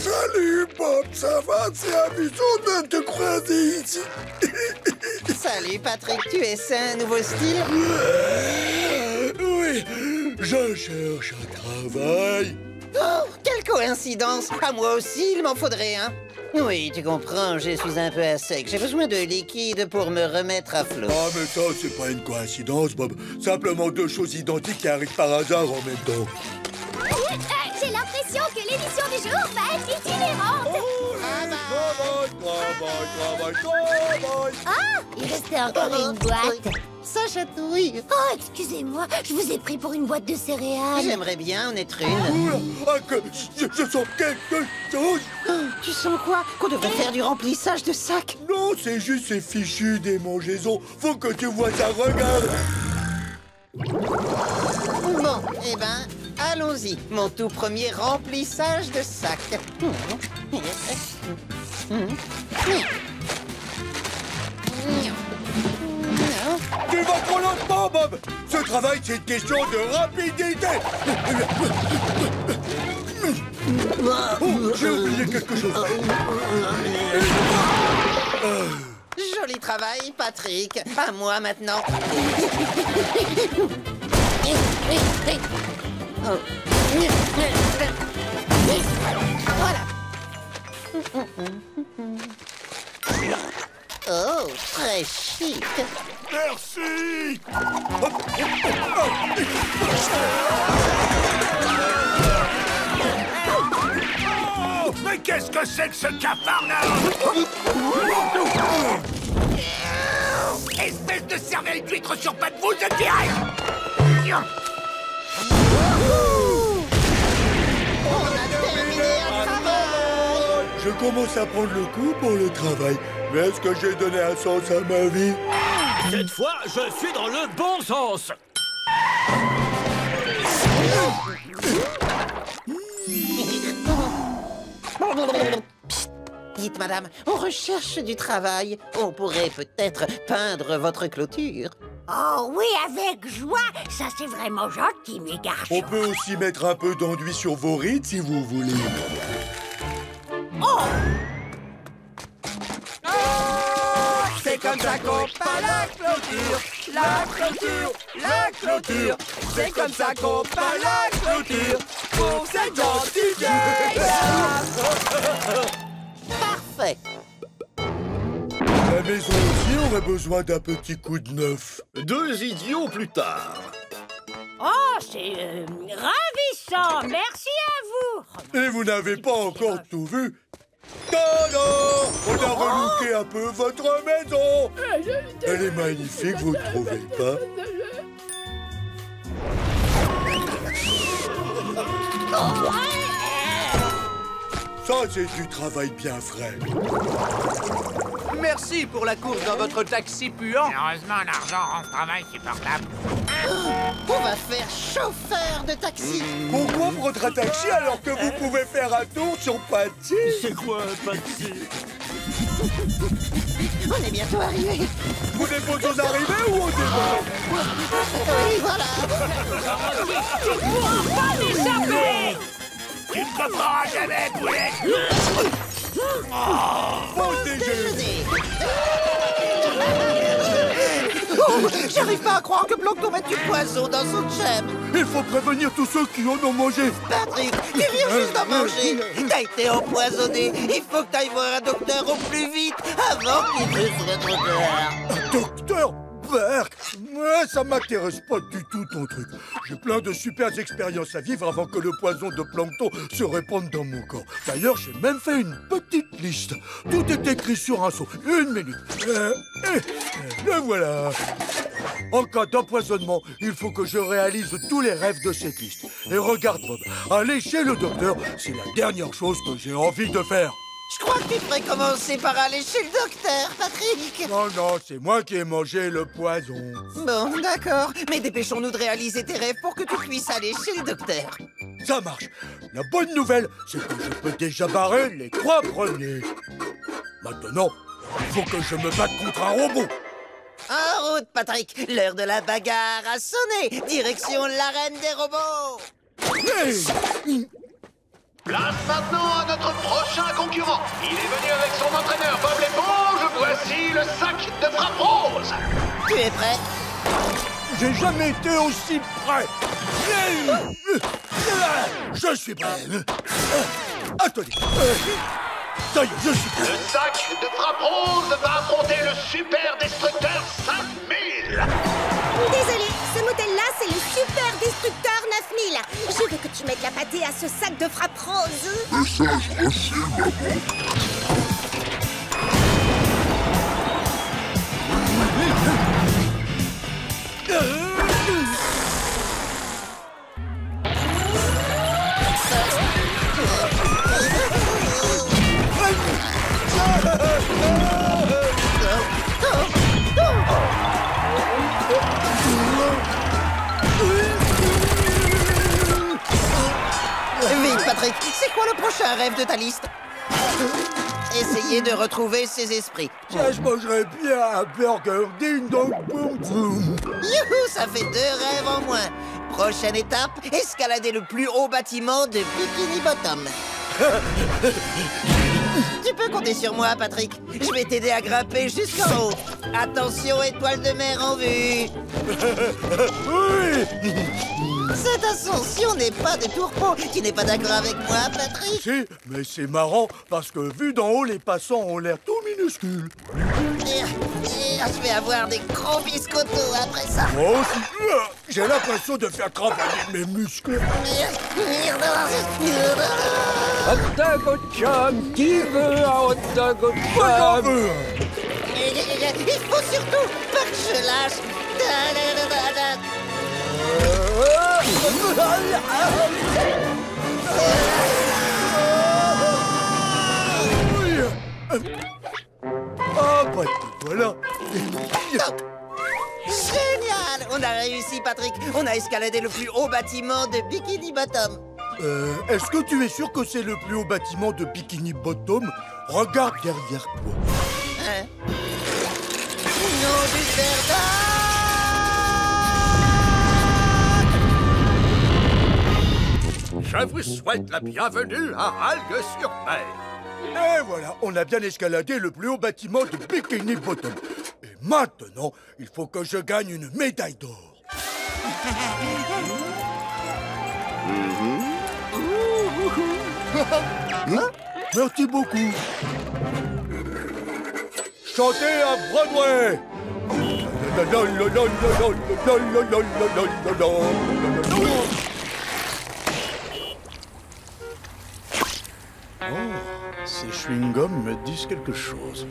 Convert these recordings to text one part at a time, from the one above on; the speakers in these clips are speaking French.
Salut, Bob, ça va? C'est amusant de te croiser ici. Salut, Patrick, tu essaies un nouveau style? Oui, je cherche un travail. Oh, quelle coïncidence! À moi aussi, il m'en faudrait un. Oui, tu comprends, je suis un peu à sec. J'ai besoin de liquide pour me remettre à flot. Ah, mais ça, c'est pas une coïncidence, Bob. Simplement deux choses identiques qui arrivent par hasard en même temps. J'ai l'impression que l'émission du jour va être itinérante. Travail. Ah, il restait encore une boîte. Ça chatouille. Oh, excusez-moi, je vous ai pris pour une boîte de céréales. J'aimerais bien en être une. Oula, que je sens quelque chose. Oh, tu sens quoi? Qu'on devrait faire du remplissage de sacs? Non, c'est juste ces fichus démangeaisons. Faut que tu vois ça, regarde. Bon, eh ben, allons-y. Mon tout premier remplissage de sacs. Tu vas trop lentement, Bob. Ce travail, c'est une question de rapidité. Oh, j'ai oublié quelque chose. Joli travail, Patrick. À moi maintenant. Oh. Voilà. Oh, très chic. Merci. Oh, mais qu'est-ce que c'est que ce cafarnaum? Espèce de cervelle d'huître sur pattes, vous je dirais. On a terminé un travail. Je commence à prendre le coup pour le travail. Mais est-ce que j'ai donné un sens à ma vie? Cette fois, je suis dans le bon sens. Psst, dites, madame, on recherche du travail. On pourrait peut-être peindre votre clôture. Oh oui, avec joie. Ça, c'est vraiment gentil, mes garçons. On peut aussi mettre un peu d'enduit sur vos rides si vous voulez. C'est comme ça qu'on peint la clôture, la clôture, la clôture. C'est comme ça qu'on peint la clôture pour cette gentille vieille dame. Parfait. La maison aussi aurait besoin d'un petit coup de neuf. 2 idiots plus tard. Oh, c'est ravissant. Merci à vous. Et vous n'avez pas encore tout vu. Tada! On a relooké un peu votre maison. Elle est magnifique, vous ne trouvez pas? Ça, c'est du travail bien frais. Merci pour la course dans votre taxi puant. Heureusement, l'argent rend ce travail supportable. On va faire chauffeur de taxi. Pourquoi prendre un taxi alors que vous pouvez faire un tour sur Patsy? C'est quoi un Patsy? On est bientôt arrivé. Vous n'êtes pas aux arrivées ou au départ? Oui, voilà. Tu ne te feras jamais, poulet. Bon déjeuner. Oh, j'arrive pas à croire que Plancton mette du poison dans son gemme. Il faut prévenir tous ceux qui en ont mangé. Patrick, tu viens juste d'en manger. T'as été empoisonné. Il faut que t'ailles voir un docteur au plus vite avant qu'il ne soit trop tard. Docteur Berk, ouais, ça m'intéresse pas du tout ton truc. J'ai plein de super expériences à vivre avant que le poison de Plancton se répande dans mon corps. D'ailleurs, j'ai même fait une petite liste. Tout est écrit sur un seau. 1 minute. Le voilà. En cas d'empoisonnement, il faut que je réalise tous les rêves de cette liste. Et regarde, Bob, aller chez le docteur, c'est la dernière chose que j'ai envie de faire. Je crois que tu devrais commencer par aller chez le docteur, Patrick. Non, non, c'est moi qui ai mangé le poison. Bon, d'accord. Mais dépêchons-nous de réaliser tes rêves pour que tu puisses aller chez le docteur. Ça marche. La bonne nouvelle, c'est que je peux déjà barrer les 3 premiers. Maintenant, il faut que je me batte contre un robot. En route, Patrick. L'heure de la bagarre a sonné. Direction l'arène des robots. Hey! Place maintenant à notre concurrent. Il est venu avec son entraîneur Bob l'éponge. Voici le sac de frappe rose. Tu es prêt? J'ai jamais été aussi prêt. Je suis prêt. Attendez. Ça y est, je suis prêt. Le sac de frappe rose va affronter le super destructeur 5000. Désolé, ce modèle-là, c'est le Super Destructeur 9000. Je veux que tu mettes la pâtée à ce sac de frappe rose. Vite, Patrick, c'est quoi le prochain rêve de ta liste? Essayez de retrouver ses esprits. Ça, je mangerais bien un burger ding dong boom boom. Youhou, ça fait 2 rêves en moins. Prochaine étape, escalader le plus haut bâtiment de Bikini Bottom. Tu peux compter sur moi, Patrick. Je vais t'aider à grimper jusqu'en haut. Attention, étoile de mer en vue. Oui. Cette ascension n'est pas de tourpeau. Tu n'es pas d'accord avec moi, Patrick? Si, mais c'est marrant parce que vu d'en haut, les passants ont l'air tout minuscules. Je vais avoir des gros biscottos après ça. Moi aussi. J'ai l'impression de faire travailler mes muscles. Hot dog au chum, qui veut un hot dog au J'en chum? veux un. Il faut surtout pas que je lâche. Ah, bah, voilà. Génial! On a réussi, Patrick. On a escaladé le plus haut bâtiment de Bikini Bottom. Est-ce que tu es sûr que c'est le plus haut bâtiment de Bikini Bottom? Regarde derrière toi. Hein? Non, du verdun! Je vous souhaite la bienvenue à Algues sur mer. Et voilà, on a bien escaladé le plus haut bâtiment de Bikini Bottom. Et maintenant, il faut que je gagne une médaille d'or. Merci beaucoup. Chantez à Broadway. Ces chewing-gums me disent quelque chose.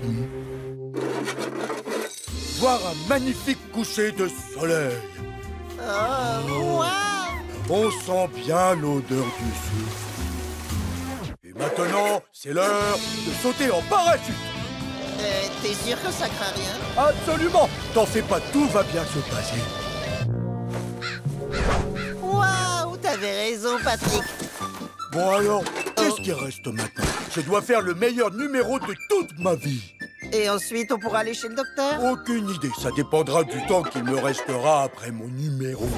Voir un magnifique coucher de soleil. Oh, wow! On sent bien l'odeur du soufre. Et maintenant, c'est l'heure de sauter en parachute. T'es sûr que ça craint rien? Absolument. T'en fais pas, tout va bien se passer. Waouh! T'avais raison, Patrick. Bon alors, qu'est-ce qui reste maintenant? Je dois faire le meilleur numéro de toute ma vie. Et ensuite, on pourra aller chez le docteur? Aucune idée, ça dépendra du temps qu'il me restera après mon numéro.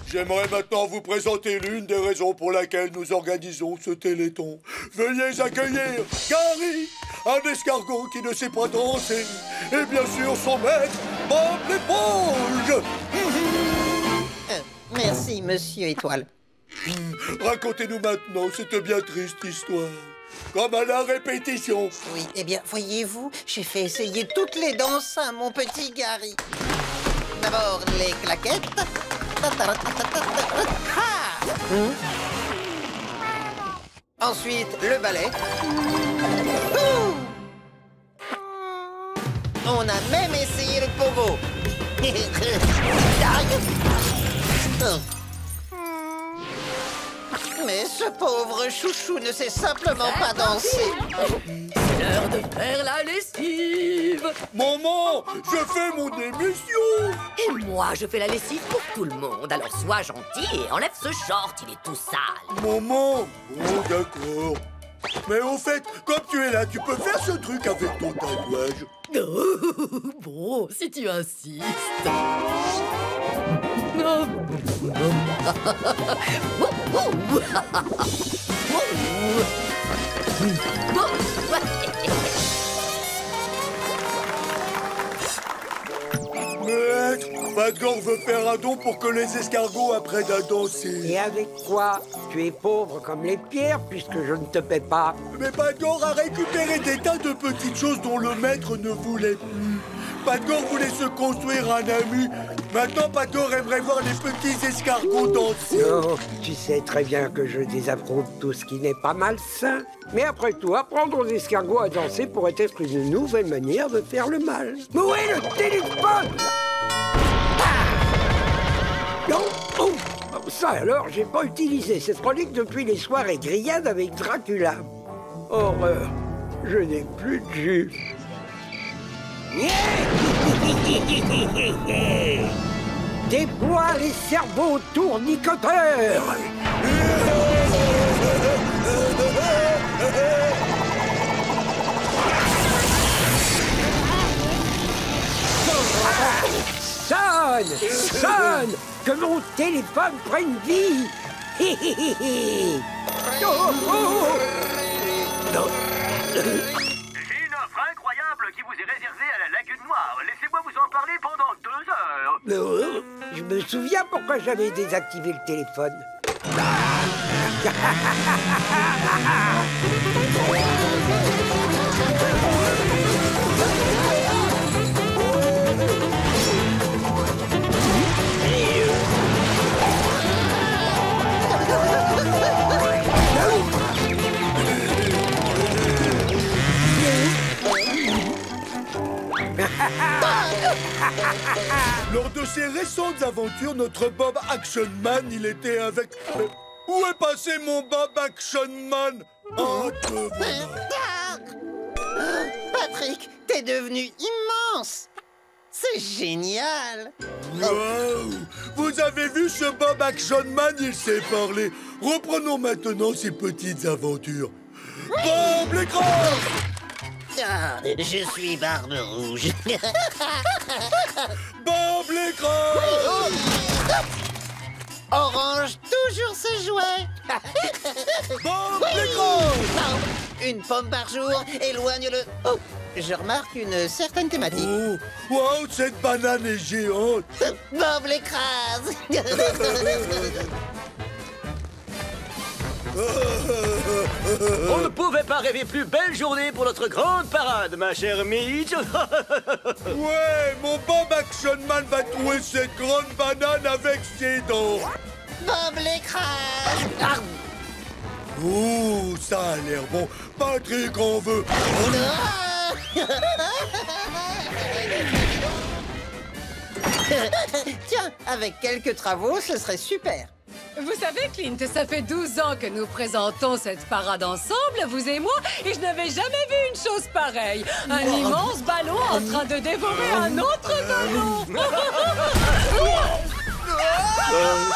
J'aimerais maintenant vous présenter l'une des raisons pour laquelle nous organisons ce téléthon. Veuillez accueillir Gary, un escargot qui ne sait pas danser, et bien sûr son maître, Bob l'éponge. Merci, Monsieur Étoile. Racontez-nous maintenant cette bien triste histoire. Comme à la répétition. Oui, eh bien, voyez-vous, j'ai fait essayer toutes les danses à mon petit Gary. D'abord, les claquettes. Ensuite, le ballet. On a même essayé le pogo. Mais ce pauvre chouchou ne sait simplement pas danser. C'est l'heure de faire la lessive. Maman, je fais mon émission. Et moi, je fais la lessive pour tout le monde. Alors sois gentil et enlève ce short, il est tout sale. Maman, oh d'accord. Mais au fait, comme tu es là, tu peux faire ce truc avec ton tatouage. Bon, si tu insistes. Padgore veut faire un don pour que les escargots apprennent à danser. Et avec quoi? Tu es pauvre comme les pierres puisque je ne te paie pas. Mais Padgore a récupéré des tas de petites choses dont le maître ne voulait plus. Padgore voulait se construire un ami. Maintenant, Padgore aimerait voir les petits escargots danser. Oh, tu sais très bien que je désapprouve tout ce qui n'est pas malsain. Mais après tout, apprendre aux escargots à danser pourrait être une nouvelle manière de faire le mal. Où est le téléphone? Non. Oh, ça alors, j'ai pas utilisé cette relique depuis les soirées grillades avec Dracula. Horreur, je n'ai plus de jus. Déploie les cerveaux tournicoteurs. Sonne, que mon téléphone prenne vie. Oh. Non. J'ai une offre incroyable qui vous est réservée à la Lagune Noire. Laissez-moi vous en parler pendant 2 heures. Je me souviens pourquoi j'avais désactivé le téléphone. Lors de ses récentes aventures, notre Bob Action Man, il était avec... Où est passé mon Bob Action Man? Oh, te voilà. Patrick, t'es devenu immense. C'est génial. Wow. Vous avez vu ce Bob Action Man? Il sait parler. Reprenons maintenant ses petites aventures. Bob l'écran! Ah, je suis Barbe Rouge. Bob l'écran! Orange, toujours ce jouet. Bob l'écran! Une pomme par jour éloigne le... Oh, je remarque une certaine thématique. Oh, wow, cette banane est géante. Bob l'écrase. On ne pouvait pas rêver plus belle journée pour notre grande parade, ma chère Mitch. Ouais, mon Bob Action Man va trouver cette grande banane avec ses dents. Bob l'écrase. Ouh, ça a l'air bon. Patrick en veut. Tiens, avec quelques travaux, ce serait super. Vous savez, Clint, ça fait 12 ans que nous présentons cette parade ensemble, vous et moi, et je n'avais jamais vu une chose pareille. Un immense ballon en train de dévorer un autre ballon.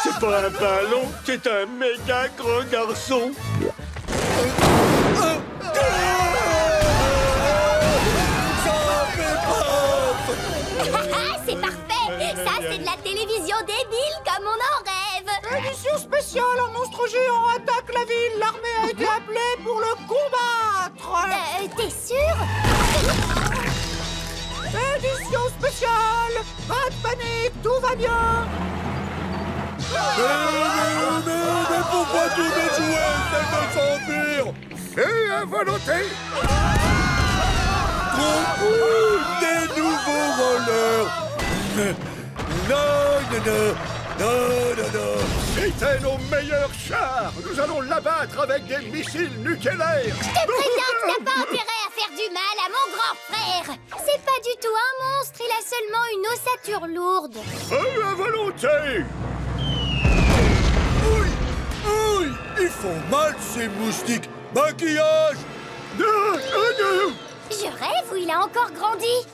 C'est pas un ballon, c'est un méga grand garçon. C'est parfait! Ça, c'est de la télévision débile comme on en rêve! Édition spéciale, un monstre géant attaque la ville. L'armée a été appelée pour le combattre. T'es sûr? Édition spéciale. Pas de panique, tout va bien. Mais pourquoi tous mes jouets essaient de s'enfuir? Et à volonté. Trop cool! Des nouveaux voleurs! Non! C'était nos meilleurs chars. Nous allons l'abattre avec des missiles nucléaires. Je te préviens que t'as pas intérêt à faire du mal à mon grand frère! C'est pas du tout un monstre, il a seulement une ossature lourde. Feu à volonté. Oui! Ils font mal, ces moustiques! Maquillage! Je rêve ou il a encore grandi?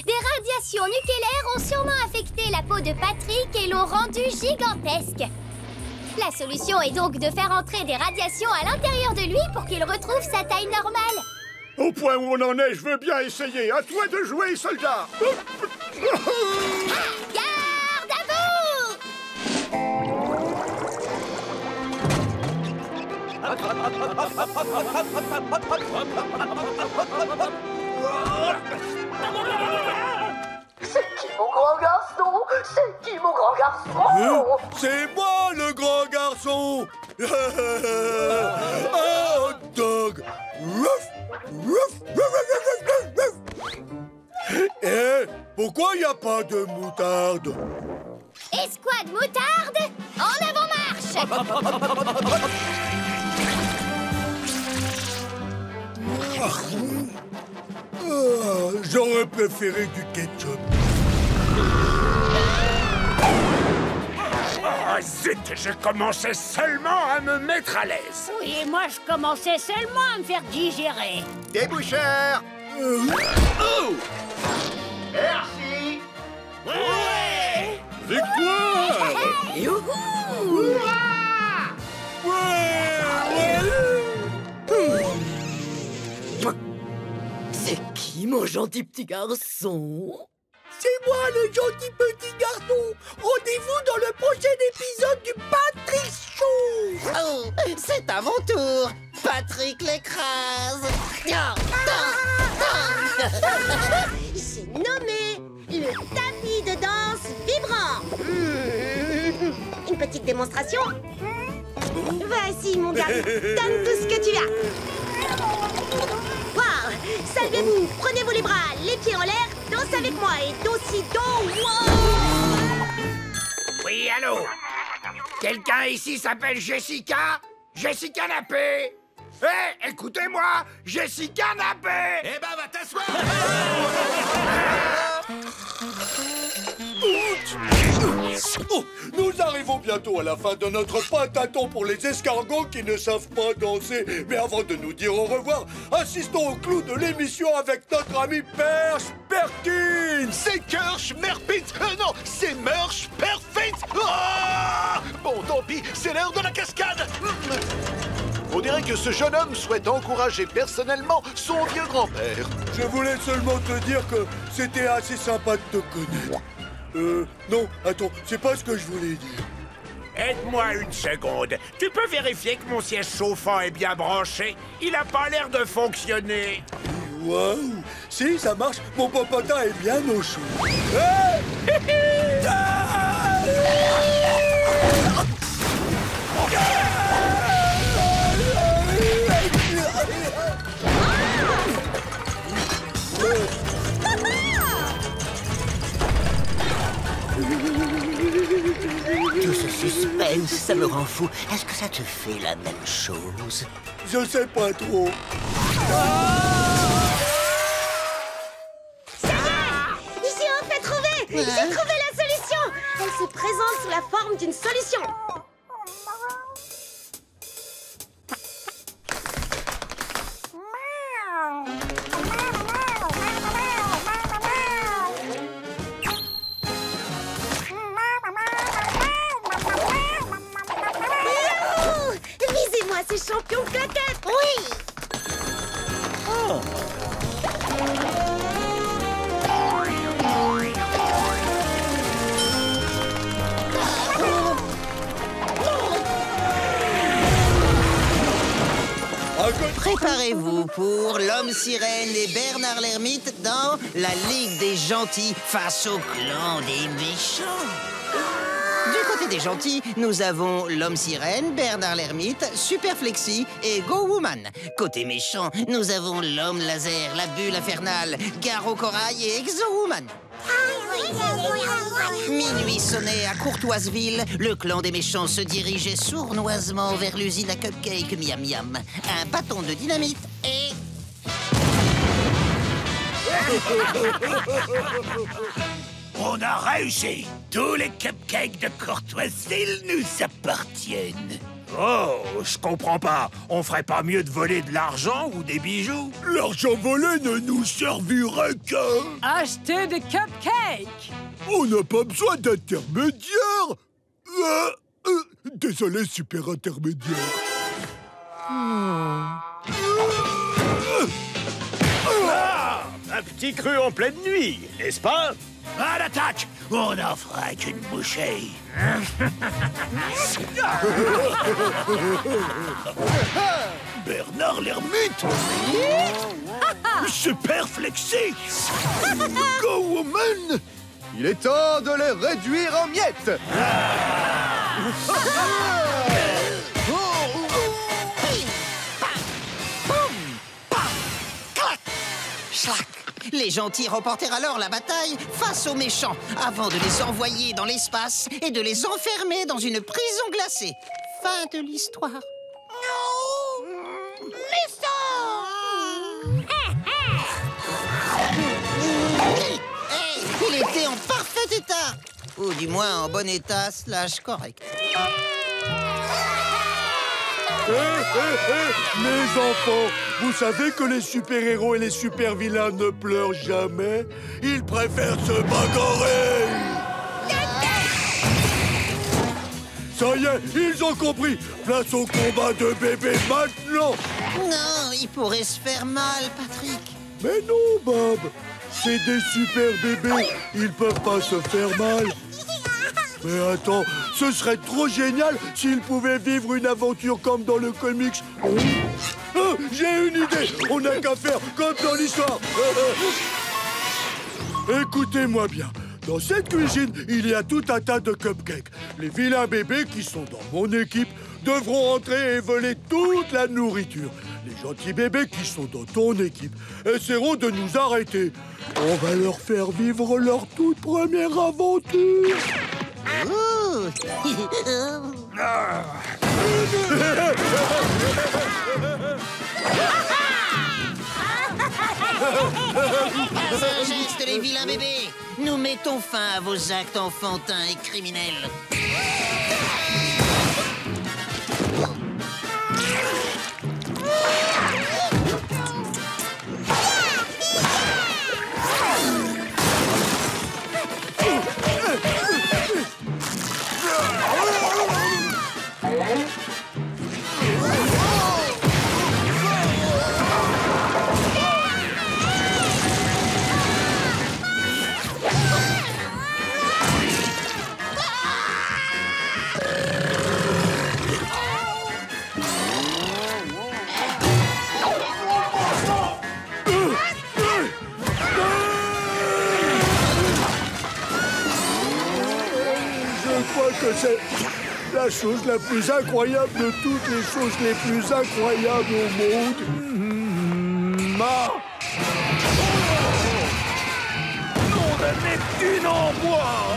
Des radiations nucléaires ont sûrement affecté la peau de Patrick et l'ont rendu gigantesque. La solution est donc de faire entrer des radiations à l'intérieur de lui pour qu'il retrouve sa taille normale. Au point où on en est, je veux bien essayer. À toi de jouer, soldat. Garde à vous! mon grand garçon? C'est qui mon grand garçon? C'est moi le grand garçon. Un hot dog. Eh, pourquoi il n'y a pas de moutarde? Escouade moutarde, en avant marche! J'aurais préféré du ketchup. Oh, zut, je commençais seulement à me mettre à l'aise. Oui, et moi, je commençais seulement à me faire digérer. Déboucheur. Oh! Merci. Ouais! Victoire! Youhou! C'est qui, mon gentil petit garçon? C'est moi le gentil petit garçon. Rendez-vous dans le prochain épisode du Patrick Show. Oh, c'est à mon tour. Patrick l'écrase. J'ai nommé le tapis de danse vibrant. Une petite démonstration. Vas-y, mon gars, donne tout ce que tu as. Wow, saluez-vous, prenez-vous les bras, les pieds en l'air, dansez avec moi et do-si-do, wow. Oui, allô? Quelqu'un ici s'appelle Jessica? Jessica Nappé? Hé, écoutez-moi, Jessica Nappé! Eh ben, va t'asseoir! Oh, nous arrivons bientôt à la fin de notre pâte-à-thon pour les escargots qui ne savent pas danser. Mais avant de nous dire au revoir, assistons au clou de l'émission avec notre ami Perche Perkins. C'est Kirsch Merpins. Non, c'est Merch Perfect. Ah! Bon, tant pis, c'est l'heure de la cascade. On dirait que ce jeune homme souhaite encourager personnellement son vieux grand-père. Je voulais seulement te dire que c'était assez sympa de te connaître. Non, attends, c'est pas ce que je voulais dire. Aide-moi une seconde. Tu peux vérifier que mon siège chauffant est bien branché? Il a pas l'air de fonctionner. Waouh! Si, ça marche, mon popotin est bien au chaud. Tout ce suspense, ça me rend fou. Est-ce que ça te fait la même chose? Je sais pas trop. Ça y est! J'ai enfin trouvé! J'ai trouvé la solution! Elle se présente sous la forme d'une solution. Visez-moi ces champions de claquettes! Oui! Oh. Préparez-vous pour l'homme sirène et Bernard l'ermite dans la Ligue des gentils face au clan des méchants. Du côté des gentils, nous avons l'homme sirène, Bernard l'ermite, Superflexi et Go Woman. Côté méchant, nous avons l'homme laser, la bulle infernale, Garo Corail et Exo Woman. Minuit sonnait à Courtoiseville, le clan des méchants se dirigeait sournoisement vers l'usine à cupcakes Miam Miam. Un bâton de dynamite et... On a réussi! Tous les cupcakes de Courtoiseville nous appartiennent. Oh, je comprends pas. On ferait pas mieux de voler de l'argent ou des bijoux? L'argent volé ne nous servirait qu'à... Acheter des cupcakes! On n'a pas besoin d'intermédiaire. Désolé, super intermédiaire. Un petit cru en pleine nuit, n'est-ce pas? À l'attaque! On n'en fera qu'une bouchée. Bernard l'ermite! Super Flexi! Go Woman! Il est temps de les réduire en miettes. Les gentils remportèrent alors la bataille face aux méchants, avant de les envoyer dans l'espace et de les enfermer dans une prison glacée. Fin de l'histoire. Non! Hey, il était en parfait état. Ou du moins en bon état / correct. Les enfants, vous savez que les super-héros et les super-vilains ne pleurent jamais? Ils préfèrent se bagarrer! Ça y est, ils ont compris! Place au combat de bébés maintenant! Non, il pourrait se faire mal, Patrick. Mais non, Bob! C'est des super bébés, ils peuvent pas se faire mal. Mais attends, ce serait trop génial s'ils pouvaient vivre une aventure comme dans le comics. Oh, j'ai une idée! On n'a qu'à faire comme dans l'histoire. Écoutez-moi bien. Dans cette cuisine, il y a tout un tas de cupcakes. Les vilains bébés qui sont dans mon équipe devront entrer et voler toute la nourriture. Les gentils bébés qui sont dans ton équipe essaieront de nous arrêter. On va leur faire vivre leur toute première aventure. Un geste, les vilains bébés. Nous mettons fin à vos actes enfantins et criminels. Que c'est la chose la plus incroyable de toutes les choses les plus incroyables au monde. Nom de Neptune en bois!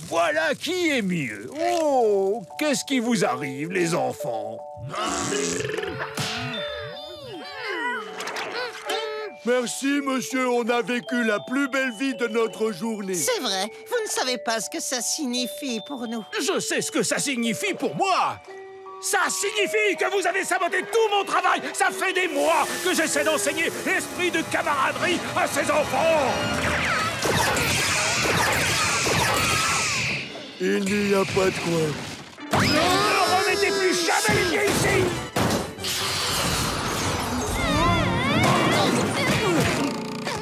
Voilà qui est mieux. Oh, qu'est-ce qui vous arrive, les enfants? Merci, monsieur. On a vécu la plus belle vie de notre journée. C'est vrai. Vous ne savez pas ce que ça signifie pour nous. Je sais ce que ça signifie pour moi. Ça signifie que vous avez saboté tout mon travail. Ça fait des mois que j'essaie d'enseigner l'esprit de camaraderie à ces enfants. Il n'y a pas de quoi. Ne remettez plus jamais les pieds ici!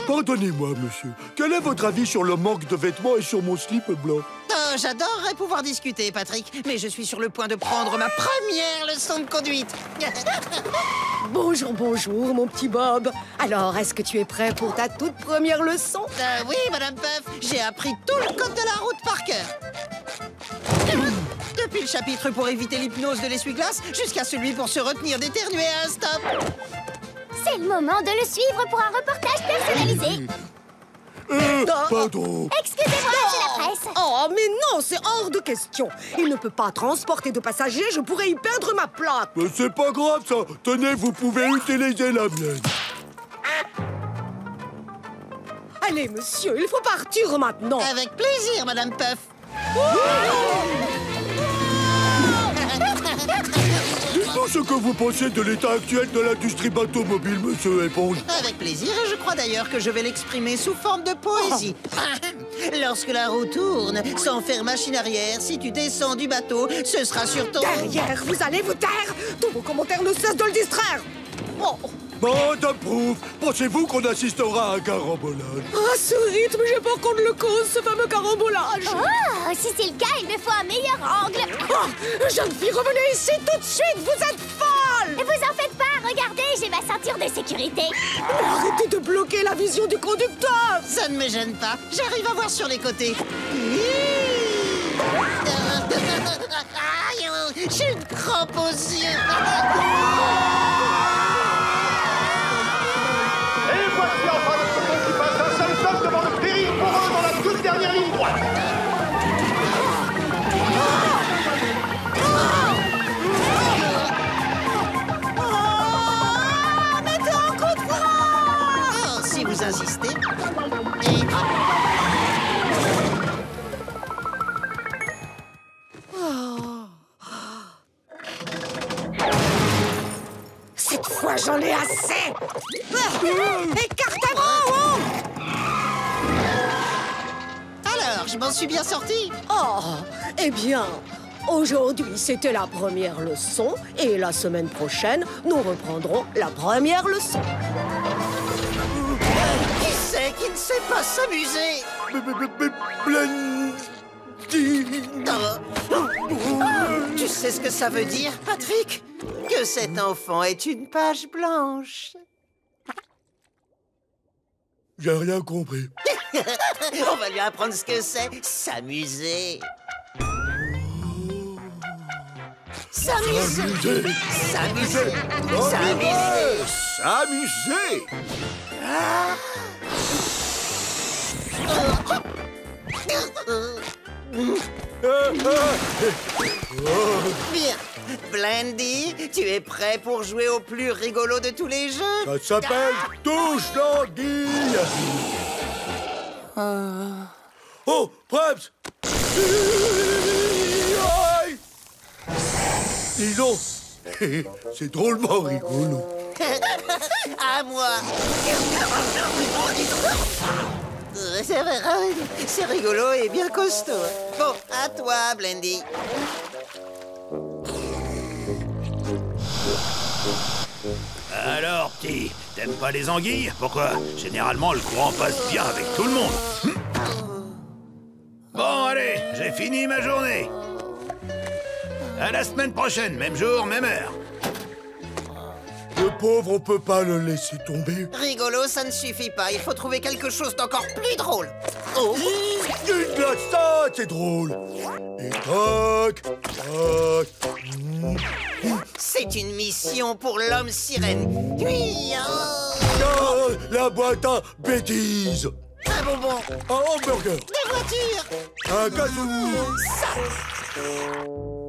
Pardonnez-moi, monsieur. Quel est votre avis sur le manque de vêtements et sur mon slip blanc? J'adorerais pouvoir discuter, Patrick, mais je suis sur le point de prendre ma première leçon de conduite. Bonjour, bonjour, mon petit Bob. Alors, est-ce que tu es prêt pour ta toute première leçon? Oui, Madame Puff, j'ai appris tout le code de la route par cœur. Depuis le chapitre pour éviter l'hypnose de l'essuie-glace jusqu'à celui pour se retenir d'éternuer à un stop. C'est le moment de le suivre pour un reportage personnalisé. Pardon. Excusez-moi, c'est la presse. Oh, mais non, c'est hors de question. Il ne peut pas transporter de passagers, je pourrais y perdre ma plaque. Mais c'est pas grave, ça. Tenez, vous pouvez utiliser la mienne. Allez, monsieur, il faut partir maintenant. Avec plaisir, Madame Puff. Dites-nous ce que vous pensez de l'état actuel de l'industrie bateau-mobile, monsieur Éponge. Avec plaisir, et je crois d'ailleurs que je vais l'exprimer sous forme de poésie. Lorsque la roue tourne, sans faire machine arrière, si tu descends du bateau, ce sera sur ton... Derrière, vous allez vous taire. Tous vos commentaires ne cessent de le distraire. Oh. Bon, j'approuve. Pensez-vous qu'on assistera à un carambolage? Ah, ce rythme, j'ai peur qu'on ne le cause, ce fameux carambolage. Oh, si c'est le cas, il me faut un meilleur angle. Oh, jeune fille, revenez ici tout de suite, vous êtes folle. Vous en faites pas, regardez, j'ai ma ceinture de sécurité. Mais arrêtez de bloquer la vision du conducteur. Ça ne me gêne pas, j'arrive à voir sur les côtés. J'ai une crampe aux yeux. Et voici enfin notre pont qui passe un seul stop devant le péril pour eux dans la toute dernière ligne droite. Mettez un coup de frein. Oh, si vous insistez. Et... Cette fois, j'en ai assez. Écartez-vous. Alors, je m'en suis bien sorti. Oh, eh bien, aujourd'hui, c'était la première leçon. Et la semaine prochaine, nous reprendrons la première leçon. Qui c'est qui ne sait pas s'amuser? Tu sais ce que ça veut dire, Patrick? Que cet enfant est une page blanche. J'ai rien compris. On va lui apprendre ce que c'est, s'amuser. S'amuser. S'amuser. S'amuser. S'amuser. Bien. Blendy, tu es prêt pour jouer au plus rigolo de tous les jeux? Ça s'appelle touche l'anguille. Oh, Preps. Dis donc, c'est drôlement rigolo. À moi. C'est rigolo et bien costaud. Bon, à toi, Blendy. Alors, petit, t'aimes pas les anguilles? Pourquoi? Généralement, le courant passe bien avec tout le monde. Bon, allez, j'ai fini ma journée. À la semaine prochaine, même jour, même heure. Le pauvre, on peut pas le laisser tomber. Rigolo, ça ne suffit pas. Il faut trouver quelque chose d'encore plus drôle. Oh. Une glace, ça, c'est drôle. Et toc, toc. C'est une mission pour l'homme sirène. Oui. Oh, la boîte à bêtises. Un bonbon. Un hamburger. Des voitures. Un gazou.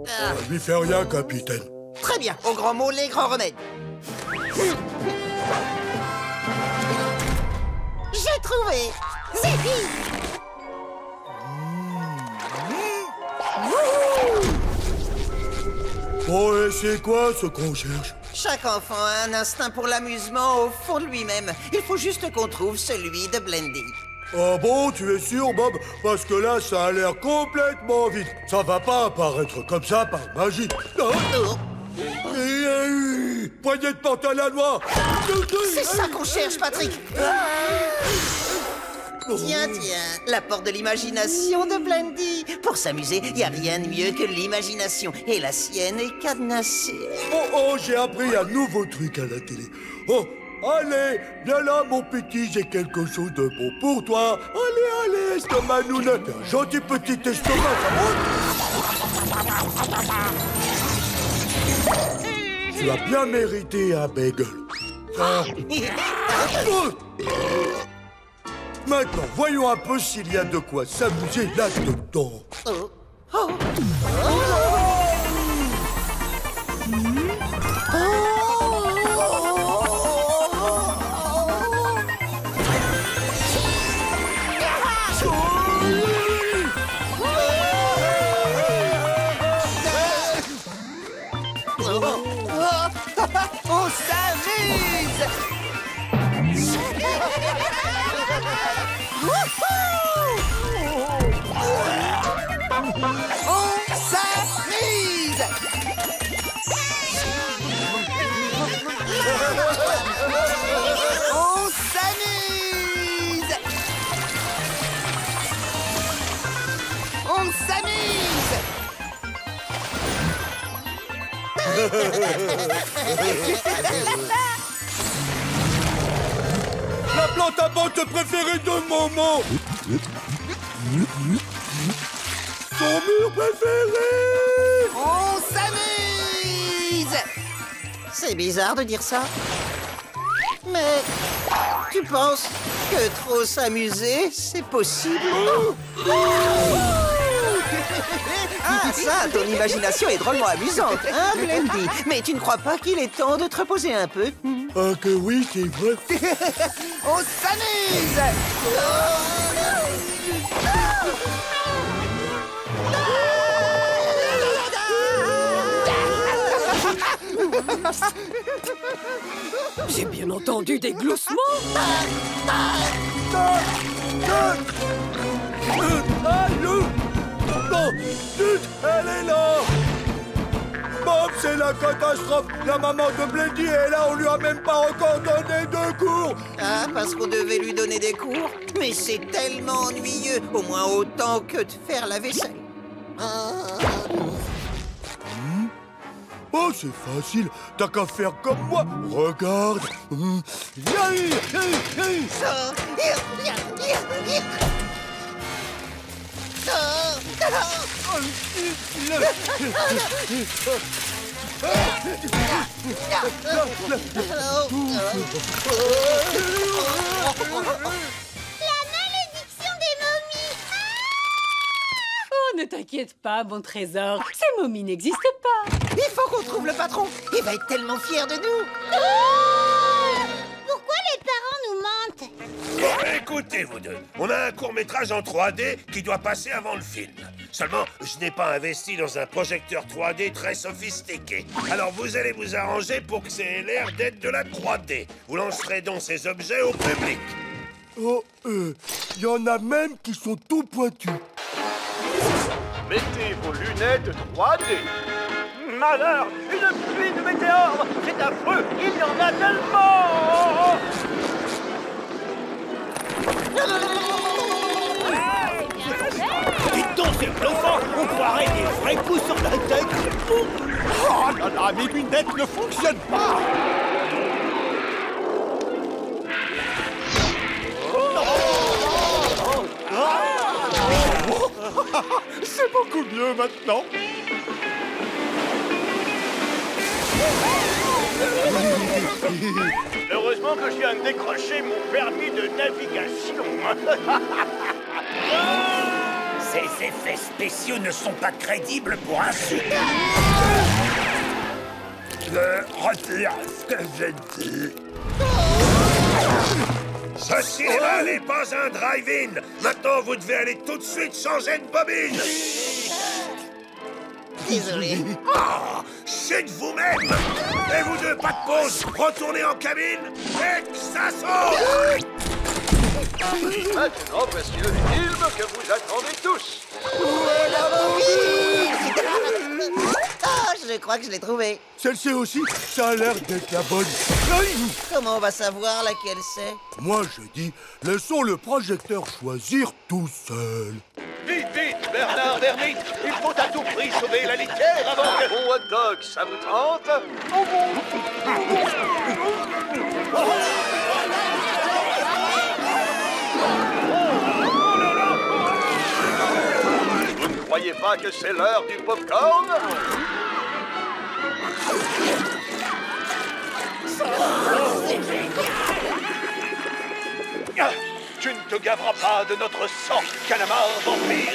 Ça lui fait rien, capitaine. Très bien. Au grand mot, les grands remèdes. J'ai trouvé. Zippy. Bon, et c'est quoi ce qu'on cherche? Chaque enfant a un instinct pour l'amusement au fond de lui-même. Il faut juste qu'on trouve celui de Blendy. Ah bon, tu es sûr, Bob? Parce que là, ça a l'air complètement vide. Ça va pas apparaître comme ça par magie. Oh. Poignée de porte à la noix. C'est ça qu'on cherche, Patrick. Tiens, la porte de l'imagination de Blendy. Pour s'amuser, il n'y a rien de mieux que l'imagination. Et la sienne est cadenassée. Oh, j'ai appris un nouveau truc à la télé. Oh, allez, viens là, mon petit, j'ai quelque chose de bon pour toi. Allez, estomac nounette, un gentil petit estomac. Tu as bien mérité un bagel. Maintenant, voyons un peu s'il y a de quoi s'amuser là-dedans. On s'amuse! On s'amuse! La plante à bottes préférée de maman. Son mur préféré. On s'amuse! C'est bizarre de dire ça. Mais tu penses que trop s'amuser, c'est possible? Ah, ça, ton imagination est drôlement amusante, hein, Blendy? Mais tu ne crois pas qu'il est temps de te reposer un peu? Ah que oui, c'est vrai. On s'amuse! J'ai bien entendu des gloussements. Allô? Non, zut, elle est là. Bob, c'est la catastrophe. La maman de Blendy est là, on lui a même pas encore donné de cours. Ah, parce qu'on devait lui donner des cours? Mais c'est tellement ennuyeux, au moins autant que de faire la vaisselle. Oh, c'est facile, t'as qu'à faire comme moi. Regarde. Oh, ne t'inquiète pas, mon trésor. Ces momies n'existent pas. Il faut qu'on trouve le patron. Il va être tellement fier de nous. Pourquoi les parents nous mentent? Bon, écoutez, vous deux. On a un court-métrage en 3D qui doit passer avant le film. Seulement, je n'ai pas investi dans un projecteur 3D très sophistiqué. Alors, vous allez vous arranger pour que ça ait l'air d'être de la 3D. Vous lancerez donc ces objets au public. Oh, y en a même qui sont tout pointus. Mettez vos lunettes 3D. Malheur, une pluie de météores. C'est affreux, il y en a tellement. Dites donc, c'est bluffant. On croirait des vrais coups sur la tête. Oh là là, mes lunettes ne fonctionnent pas. C'est beaucoup mieux maintenant. Heureusement que je viens de décrocher mon permis de navigation. Ces effets spéciaux ne sont pas crédibles pour un film. Je retire ce que j'ai dit. Ce cinéma n'est pas un drive-in. Maintenant, vous devez aller tout de suite changer de bobine. Désolé. Ah, c'est de vous-même. Et vous deux, pas de pause. Retournez en cabine et que ça saute. Maintenant, voici le film que vous attendez tous. Où est la bobine? Ah, je crois que je l'ai trouvé. Celle-ci aussi, ça a l'air d'être la bonne. Comment on va savoir laquelle c'est? Moi, je dis, laissons le projecteur choisir tout seul. Vite, vite, Bernard l'ermite. Il faut à tout prix sauver la litière avant que... Bon hot dog, ça vous tente? Vous ne croyez pas que c'est l'heure du popcorn? Tu ne te gaveras pas de notre sang, calamar vampire.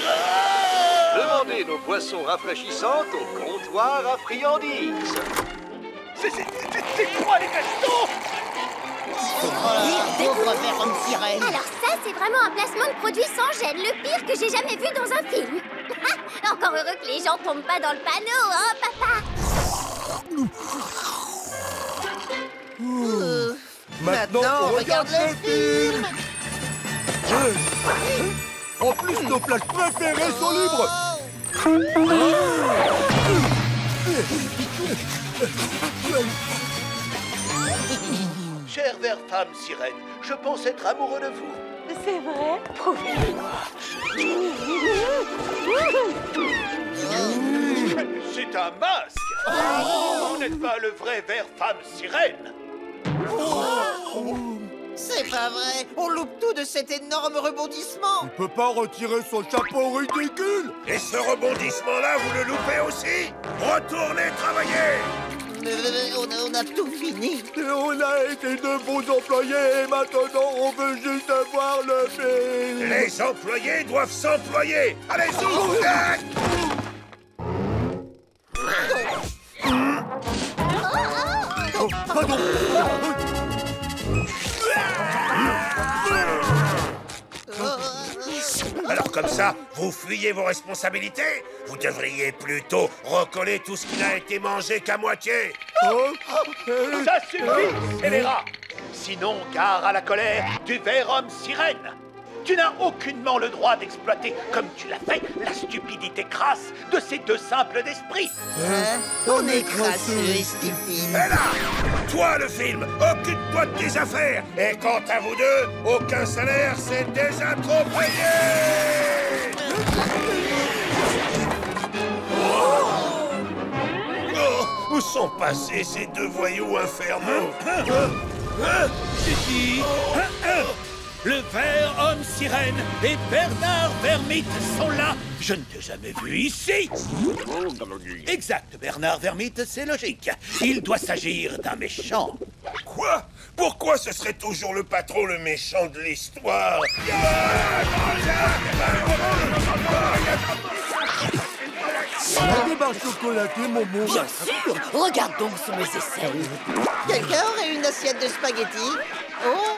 Demandez nos boissons rafraîchissantes au comptoir à friandises. C'est quoi les castons? Pauvre homme sirène. Alors ça, c'est vraiment un placement de produit sans gêne, le pire que j'ai jamais vu dans un film. Encore heureux que les gens tombent pas dans le panneau, hein, papa? Maintenant, on regarde le film. En plus, nos plages préférées sont libres. Chère verte femme sirène, je pense être amoureux de vous. C'est vrai? C'est un masque. Vous n'êtes pas le vrai ver femme sirène. C'est pas vrai. On loupe tout de cet énorme rebondissement. Il peut pas retirer son chapeau ridicule. Et ce rebondissement-là, vous le loupez aussi? Retournez travailler. On a tout fini. Et on a été de bons employés et maintenant on veut juste voir le film. Les employés doivent s'employer. Allez-y. Oh, pardon. Alors comme ça, vous fuyez vos responsabilités? Vous devriez plutôt recoller tout ce qui n'a été mangé qu'à moitié. Ça suffit, scélérat. Sinon, gare à la colère du ver homme sirène. Tu n'as aucunement le droit d'exploiter, comme tu l'as fait, la stupidité crasse de ces deux simples d'esprit. On est crasseux et stupides. Et là, toi le film, occupe-toi de tes affaires. Et quant à vous deux, aucun salaire, c'est déjà trop payé. Oh, où sont passés ces deux voyous infernaux? Le ver homme sirène et Bernard Vermite sont là. Je ne t'ai jamais vu ici. Exact, Bernard Vermite, c'est logique. Il doit s'agir d'un méchant. Quoi? Pourquoi ce serait toujours le patron le méchant de l'histoire? Des barres chocolatées, Momo. Bien sûr. Regarde donc sous mes aisselles. Quelqu'un aurait une assiette de spaghettis? Oh.